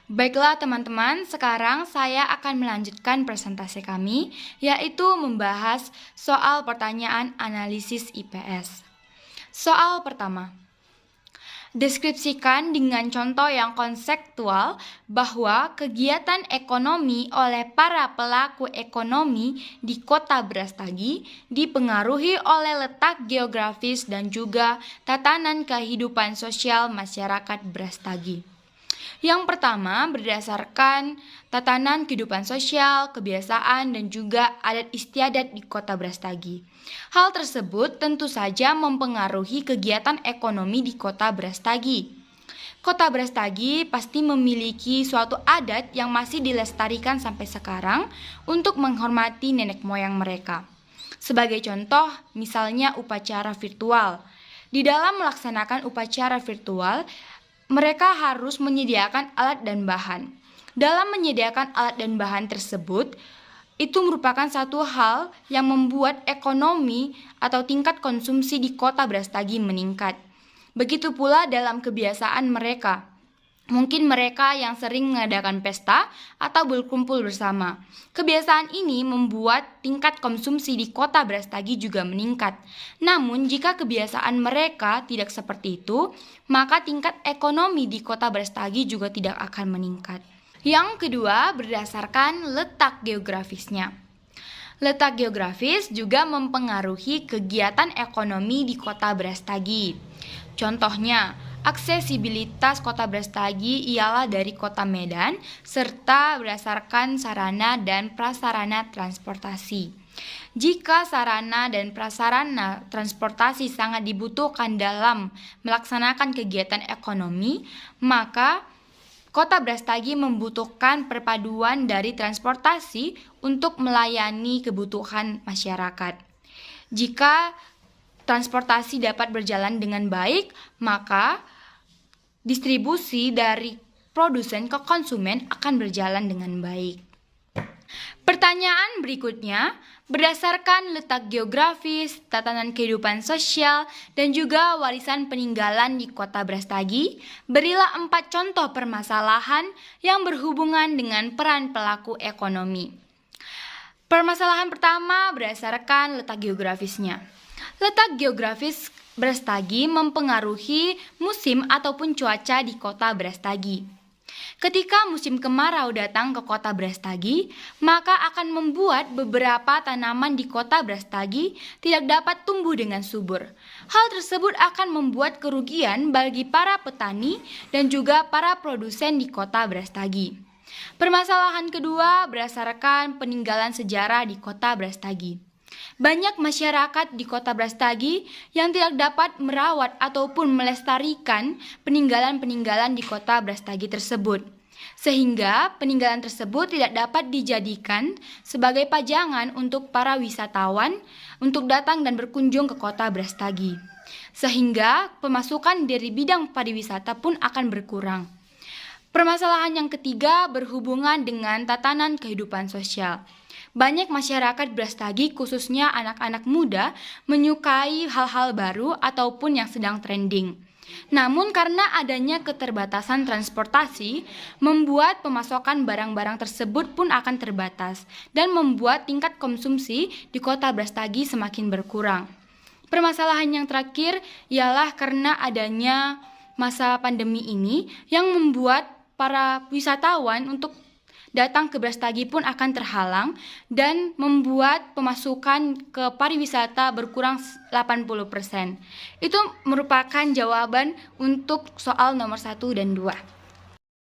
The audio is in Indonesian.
Baiklah teman-teman, sekarang saya akan melanjutkan presentasi kami, yaitu membahas soal pertanyaan analisis IPS. Soal pertama, deskripsikan dengan contoh yang konseptual bahwa kegiatan ekonomi oleh para pelaku ekonomi di kota Brastagi dipengaruhi oleh letak geografis dan juga tatanan kehidupan sosial masyarakat Brastagi. Yang pertama, berdasarkan tatanan kehidupan sosial, kebiasaan, dan juga adat istiadat di kota Brastagi. Hal tersebut tentu saja mempengaruhi kegiatan ekonomi di kota Brastagi. Kota Brastagi pasti memiliki suatu adat yang masih dilestarikan sampai sekarang untuk menghormati nenek moyang mereka. Sebagai contoh, misalnya upacara virtual. Di dalam melaksanakan upacara virtual, mereka harus menyediakan alat dan bahan. Dalam menyediakan alat dan bahan tersebut, itu merupakan satu hal yang membuat ekonomi atau tingkat konsumsi di kota Brastagi meningkat. Begitu pula dalam kebiasaan mereka. Mungkin mereka yang sering mengadakan pesta atau berkumpul bersama. Kebiasaan ini membuat tingkat konsumsi di kota Brastagi juga meningkat. Namun jika kebiasaan mereka tidak seperti itu, maka tingkat ekonomi di kota Brastagi juga tidak akan meningkat. Yang kedua, berdasarkan letak geografisnya. Letak geografis juga mempengaruhi kegiatan ekonomi di kota Brastagi. Contohnya, aksesibilitas kota Brastagi ialah dari kota Medan serta berdasarkan sarana dan prasarana transportasi. Jika sarana dan prasarana transportasi sangat dibutuhkan dalam melaksanakan kegiatan ekonomi, maka kota Brastagi membutuhkan perpaduan dari transportasi untuk melayani kebutuhan masyarakat. Jika transportasi dapat berjalan dengan baik, maka distribusi dari produsen ke konsumen akan berjalan dengan baik. Pertanyaan berikutnya, berdasarkan letak geografis, tatanan kehidupan sosial, dan juga warisan peninggalan di kota Brastagi, berilah 4 contoh permasalahan yang berhubungan dengan peran pelaku ekonomi. Permasalahan pertama berdasarkan letak geografisnya. Letak geografis Brastagi mempengaruhi musim ataupun cuaca di kota Brastagi. Ketika musim kemarau datang ke kota Brastagi, maka akan membuat beberapa tanaman di kota Brastagi tidak dapat tumbuh dengan subur. Hal tersebut akan membuat kerugian bagi para petani dan juga para produsen di kota Brastagi. Permasalahan kedua berdasarkan peninggalan sejarah di kota Brastagi. Banyak masyarakat di kota Brastagi yang tidak dapat merawat ataupun melestarikan peninggalan-peninggalan di kota Brastagi tersebut. Sehingga peninggalan tersebut tidak dapat dijadikan sebagai pajangan untuk para wisatawan untuk datang dan berkunjung ke kota Brastagi. Sehingga pemasukan dari bidang pariwisata pun akan berkurang. Permasalahan yang ketiga berhubungan dengan tatanan kehidupan sosial. Banyak masyarakat Brastagi, khususnya anak-anak muda, menyukai hal-hal baru ataupun yang sedang trending. Namun karena adanya keterbatasan transportasi, membuat pemasokan barang-barang tersebut pun akan terbatas dan membuat tingkat konsumsi di kota Brastagi semakin berkurang. Permasalahan yang terakhir ialah karena adanya masa pandemi ini yang membuat para wisatawan untuk datang ke Brastagi pun akan terhalang dan membuat pemasukan ke pariwisata berkurang 80%. Itu merupakan jawaban untuk soal nomor 1 dan 2.